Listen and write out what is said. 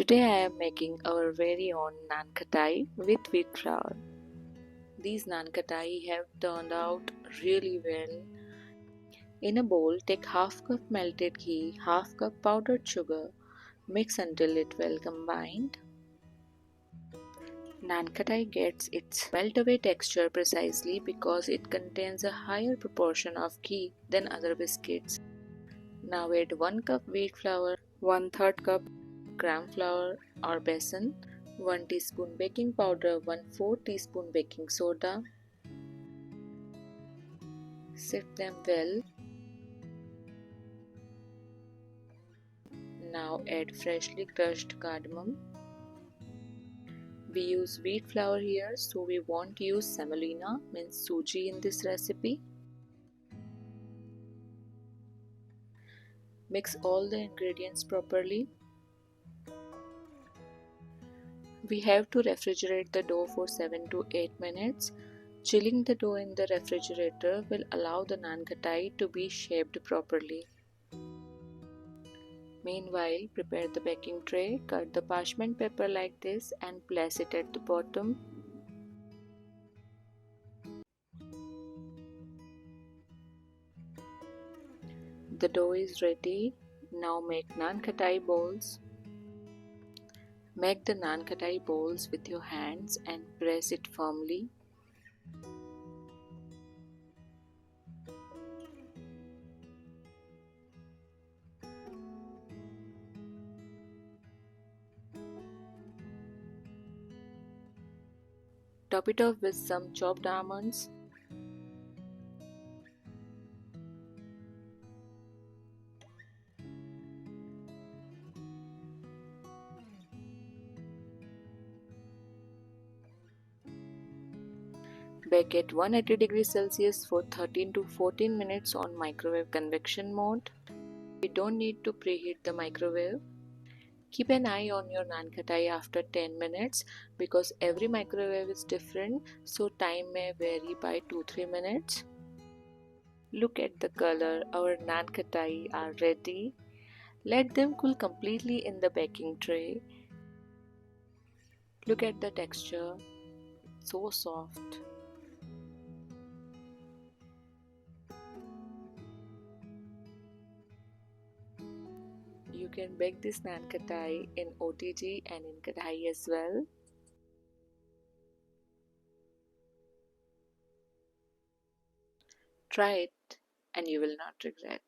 Today I am making our very own Nankhatai with wheat flour. These Nankhatai have turned out really well. In a bowl, take half cup melted ghee, half cup powdered sugar. Mix until it well combined. Nankhatai gets its melt-away texture precisely because it contains a higher proportion of ghee than other biscuits. Now add 1 cup wheat flour, 1/3 cup gram flour or besan, 1 teaspoon baking powder, 1/4 teaspoon baking soda. Sift them well. Now add freshly crushed cardamom. We use wheat flour here, so we won't use semolina, means suji, in this recipe. Mix all the ingredients properly. We have to refrigerate the dough for 7 to 8 minutes. Chilling the dough in the refrigerator will allow the Nankhatai to be shaped properly. Meanwhile, prepare the baking tray, cut the parchment paper like this and place it at the bottom. The dough is ready. Now make Nankhatai balls. Make the Nankhatai balls with your hands and press it firmly. Top it off with some chopped almonds. Bake at 180 degrees Celsius for 13 to 14 minutes on microwave convection mode. We don't need to preheat the microwave. Keep an eye on your Nankhatai after 10 minutes because every microwave is different, so time may vary by 2-3 minutes. Look at the color, our Nankhatai are ready. Let them cool completely in the baking tray. Look at the texture, so soft. You can bake this Nankhatai in OTG and in kadhai as well. Try it and you will not regret.